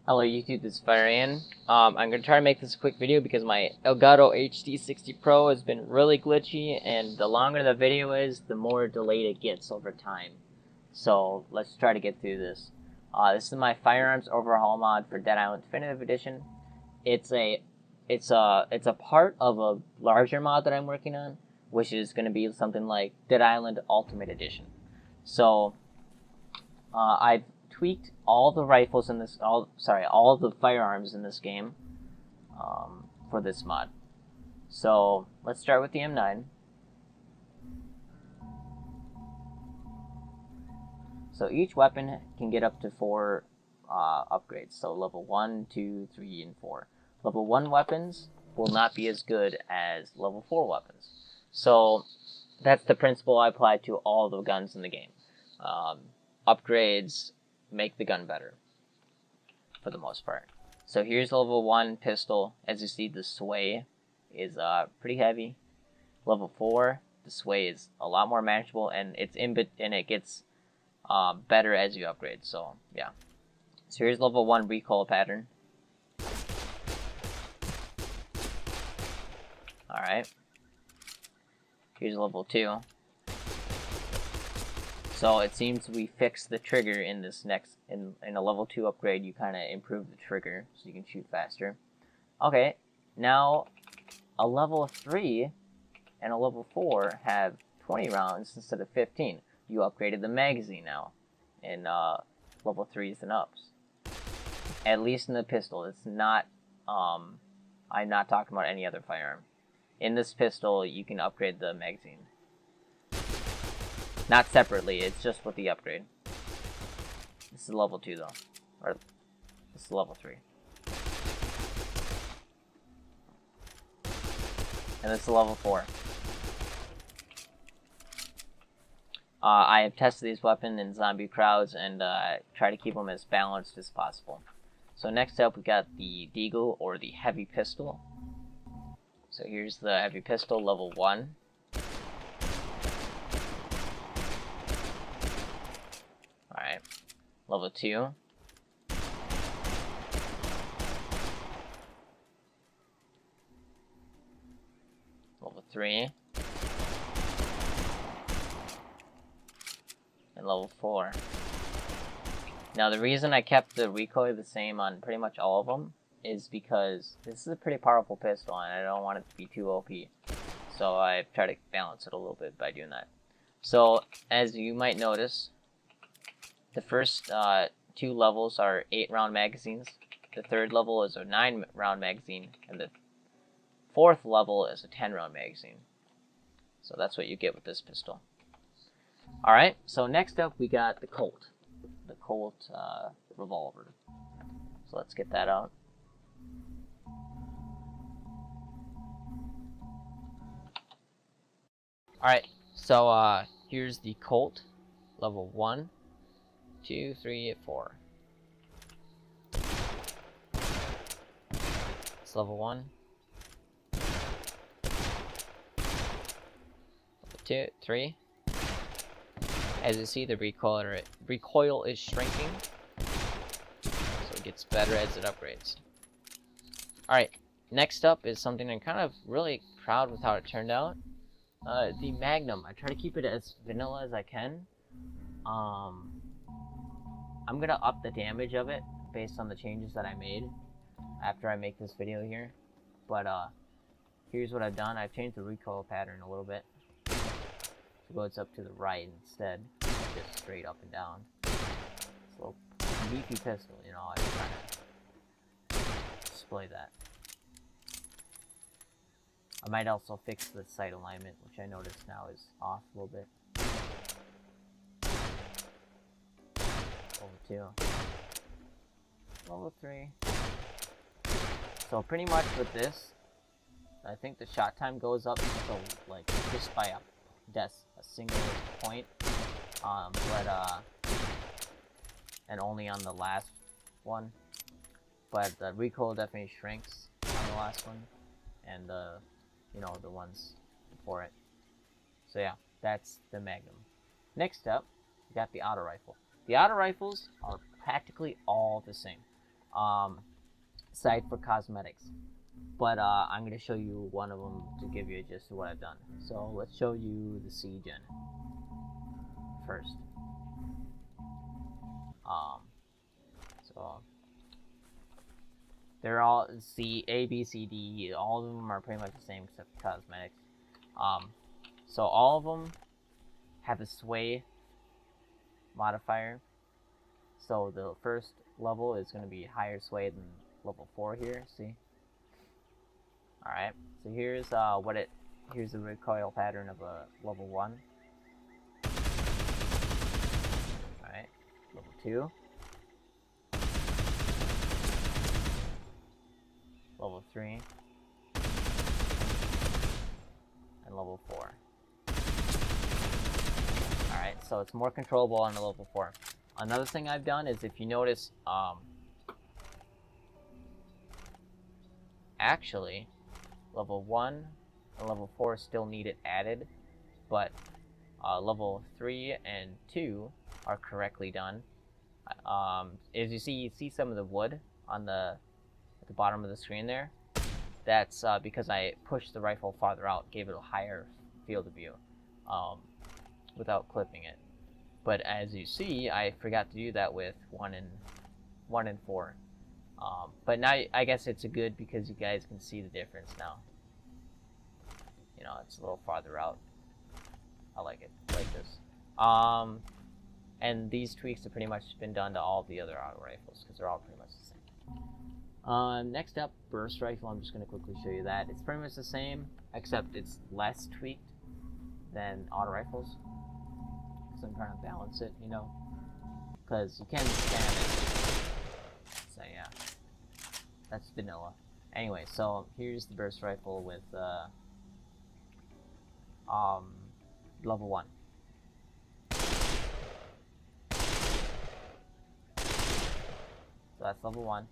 Hello YouTube, this is Firean. I'm going to try to make this a quick video because my Elgato HD60 Pro has been really glitchy, and the longer the video is, the more delayed it gets over time. So let's try to get through this. This is my Firearms overhaul mod for Dead Island Definitive Edition. It's a part of a larger mod that I'm working on, which is going to be something like Dead Island Ultimate Edition. So I've tweaked all the rifles in this, all the firearms in this game for this mod. So let's start with the M9. So each weapon can get up to 4 upgrades. So level 1, 2, 3, and 4. Level 1 weapons will not be as good as level 4 weapons. So that's the principle I apply to all the guns in the game. Upgrades make the gun better for the most part. So here's level 1 pistol. As you see, the sway is pretty heavy. Level 4, the sway is a lot more manageable, and it gets better as you upgrade. So yeah. So here's level 1 recoil pattern. Alright. Here's level 2. So it seems we fixed the trigger in this in a level 2 upgrade. You kind of improve the trigger so you can shoot faster. Okay, now a level 3 and a level 4 have 20 rounds instead of 15. You upgraded the magazine now in level 3s and ups. At least in the pistol. It's not, I'm not talking about any other firearm. In this pistol, you can upgrade the magazine. Not separately, it's just with the upgrade. This is level 2 though. Or, this is level 3. And this is level 4. I have tested these weapons in zombie crowds and try to keep them as balanced as possible. So next up we got the Deagle, or the heavy pistol. So here's the heavy pistol, level 1. Alright, level 2. Level 3. And level 4. Now the reason I kept the recoil the same on pretty much all of them is because this is a pretty powerful pistol and I don't want it to be too OP. So I try to balance it a little bit by doing that. So as you might notice, the first 2 levels are 8-round magazines. The third level is a 9-round magazine, and the 4th level is a 10-round magazine. So that's what you get with this pistol. Alright, so next up we got the Colt Revolver. So let's get that out. Alright, so here's the Colt, level 1, 2, 3, 4. It's level 1. Level 2, 3. As you see, the recoil is shrinking, so it gets better as it upgrades. Alright, next up is something I'm kind of really proud with how it turned out. The Magnum. I try to keep it as vanilla as I can. I'm gonna up the damage of it based on the changes that I made after I make this video here. But here's what I've done. I've changed the recoil pattern a little bit. So it's up to the right instead, just straight up and down. It's a little beefy pistol, you know. I'm trying to display that. I might also fix the sight alignment, which I notice now is off a little bit. Level 2. Level 3. So pretty much with this, I think the shot time goes up, so like just by a single point, and only on the last one. But the recoil definitely shrinks on the last one, and you know, the ones before it. So yeah, that's the Magnum. Next up, we got the auto rifle. The auto rifles are practically all the same. site for cosmetics. But I'm going to show you one of them to give you a gist of what I've done. So let's show you the C gen first. So they're all C, A, B, C, D. All of them are pretty much the same except cosmetics. So all of them have a sway modifier. So the first level is going to be higher sway than level 4 here. See? Alright, so here's here's the recoil pattern of a level 1. Alright, level 2. Level 3. And level 4. Alright, so it's more controllable on the level 4. Another thing I've done is, if you notice, actually, level 1 and level 4 still need it added, but level 3 and 2 are correctly done. As you see some of the wood on at the bottom of the screen there. That's because I pushed the rifle farther out, gave it a higher field of view, without clipping it. But as you see, I forgot to do that with 1 and 4. But now I guess it's good because you guys can see the difference now. You know, it's a little farther out. I like it like this. And these tweaks have pretty much been done to all the other auto rifles because they're all pretty much the same. Next up, burst rifle. I'm just going to quickly show you that. It's pretty much the same, except it's less tweaked than auto rifles. So I'm trying to balance it, you know, because you can spam it. So yeah, that's vanilla. Anyway, so here's the burst rifle with level 1. So that's level 1.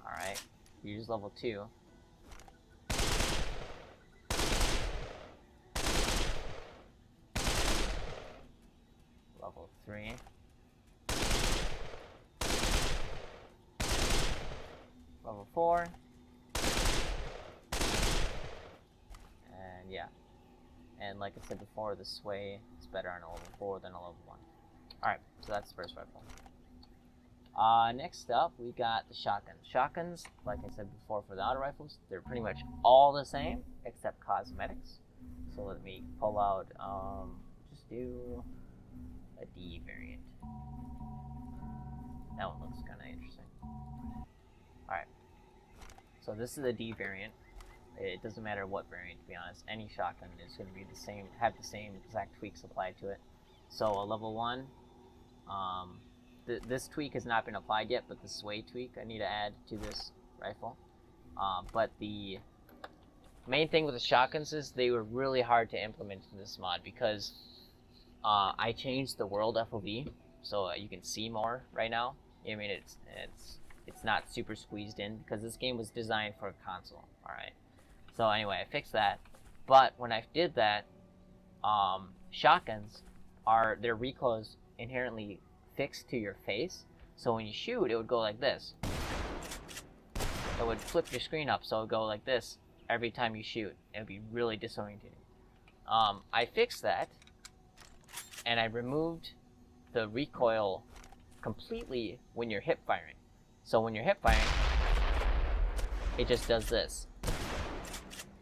Alright, here's level 2. Level 3. Level 4. And yeah. And like I said before, the sway is better on a level 4 than a level 1. Alright, so that's the first rifle. Next up, we got the shotguns. Shotguns, like I said before for the auto rifles, they're pretty much all the same, except cosmetics. So let me pull out, just do a D variant. That one looks kind of interesting. Alright, so this is the D variant. It doesn't matter what variant, to be honest. Any shotgun is going to be the same, have the same exact tweaks applied to it. So a level 1, this tweak has not been applied yet, but the sway tweak I need to add to this rifle. But the main thing with the shotguns is they were really hard to implement in this mod because I changed the world FOV so you can see more right now. I mean, it's not super squeezed in because this game was designed for a console. All right. So anyway, I fixed that. But when I did that, shotguns their recoil is inherently fixed to your face. So when you shoot, it would go like this. It would flip your screen up, so it would go like this every time you shoot. It would be really disorienting. I fixed that, and I removed the recoil completely when you're hip firing. So when you're hip firing, it just does this.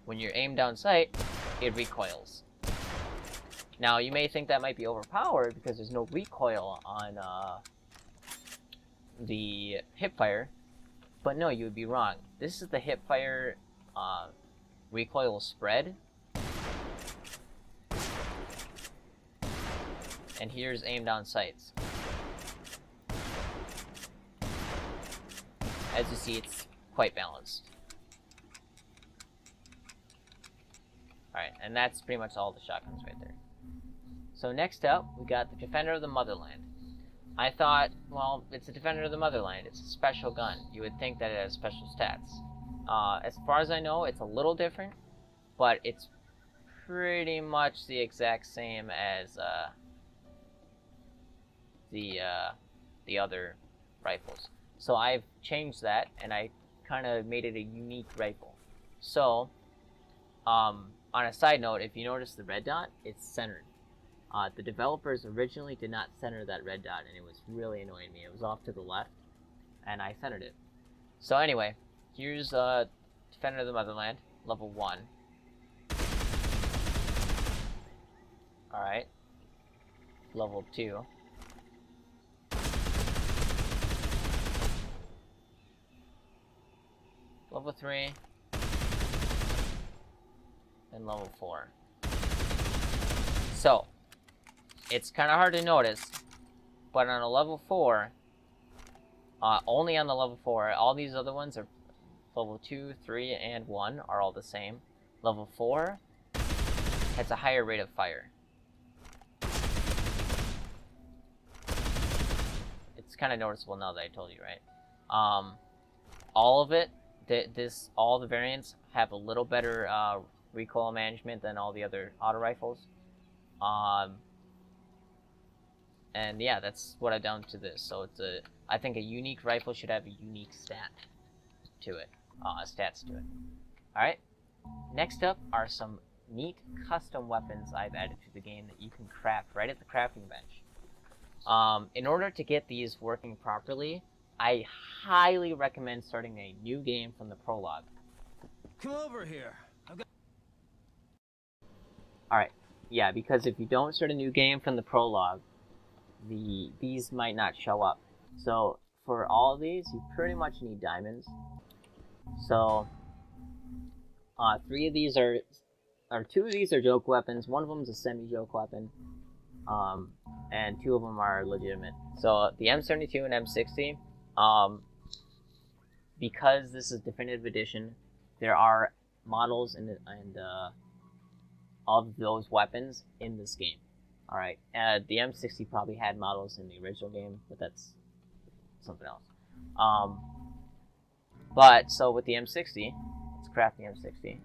When you're aimed down sight, it recoils. Now, you may think that might be overpowered because there's no recoil on the hip fire, but no, you would be wrong. This is the hip fire recoil spread, and here's aim down sights. As you see, it's quite balanced. Alright, and that's pretty much all the shotguns right there. So next up, we got the Defender of the Motherland. I thought, well, it's a Defender of the Motherland. It's a special gun. You would think that it has special stats. As far as I know, it's a little different, but it's pretty much the exact same as the the other rifles. So I've changed that, and I kind of made it a unique rifle. So, on a side note, if you notice the red dot, it's centered. The developers originally did not center that red dot, and it was really annoying me. It was off to the left, and I centered it. So anyway, here's Defender of the Motherland, level 1. Alright. Level 2. Level 3. And level 4. So, it's kind of hard to notice, but on a level 4, only on the level 4, all these other ones are level 2, 3, and 1 are all the same. Level 4 has a higher rate of fire. It's kind of noticeable now that I told you, right? All of it, all the variants have a little better recoil management than all the other auto rifles. And yeah, that's what I've done to this. So it's I think a unique rifle should have a unique stat to it, stats to it. All right. Next up are some neat custom weapons I've added to the game that you can craft right at the crafting bench. In order to get these working properly, I highly recommend starting a new game from the prologue. Come over here. Alright, yeah, because if you don't start a new game from the prologue, these might not show up. So, for all of these, you pretty much need diamonds. So, 2 of these are joke weapons, one of them is a semi-joke weapon, and 2 of them are legitimate. So, the M72 and M60, because this is definitive edition, there are models of those weapons in this game. Alright, the M60 probably had models in the original game, but that's something else. So with the M60, let's craft the M60.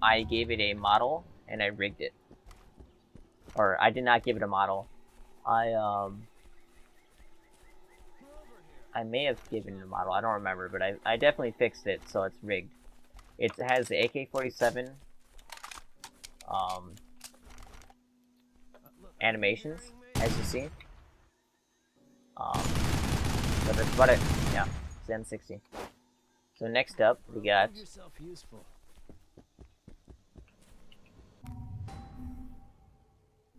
I gave it a model, and I rigged it. Or, I did not give it a model. I may have given it a model, I don't remember, but I definitely fixed it, so it's rigged. It has the AK-47 animations, as you see. But that's about it. Yeah, it's the M60. So next up, we got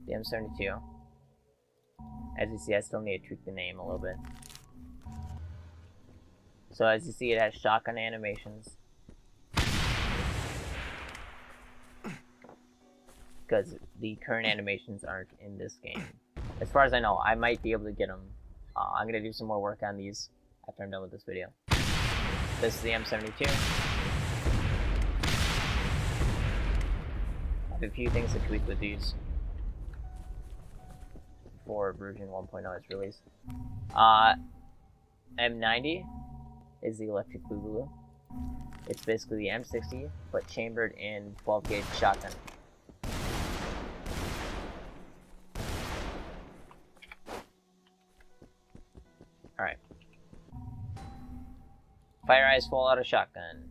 the M72. As you see, I still need to tweak the name a little bit. So as you see, it has shotgun animations. Because the current animations aren't in this game. As far as I know, I might be able to get them. I'm going to do some more work on these after I'm done with this video. This is the M72. I have a few things to tweak with these before version 1.0 is released. M90 is the electric boogaloo. It's basically the M60, but chambered in 12-gauge shotgun. Alright. Fire eyes full auto shotgun.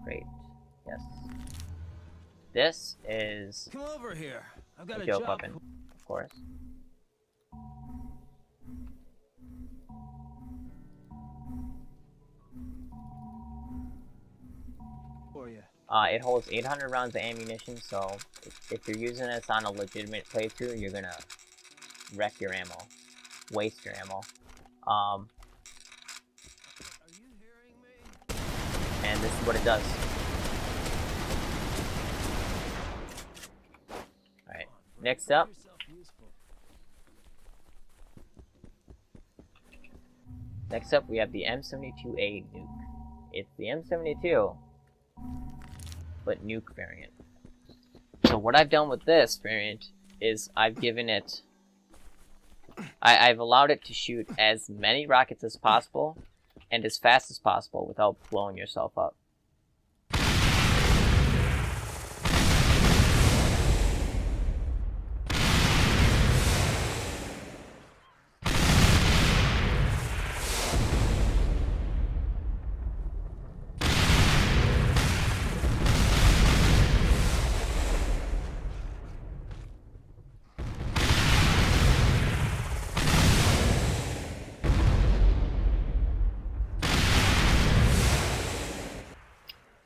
Great. Yes. This is come over here. I've got a joke weapon, of course. For you. It holds 800 rounds of ammunition, so if you're using this on a legitimate playthrough, you're gonna wreck your ammo. Waste your ammo. Are you hearing me? And this is what it does. Alright, next up. Next up, we have the M72A nuke. It's the M72, but nuke variant. So what I've done with this variant is I've given it... I've allowed it to shoot as many rockets as possible and as fast as possible without blowing yourself up.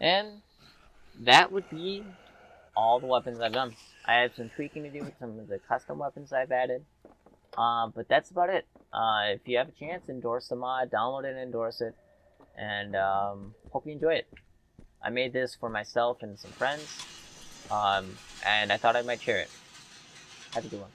And that would be all the weapons I've done. I have some tweaking to do with some of the custom weapons I've added. But that's about it. If you have a chance, endorse the mod, download it and endorse it. And hope you enjoy it. I made this for myself and some friends. And I thought I might share it. Have a good one.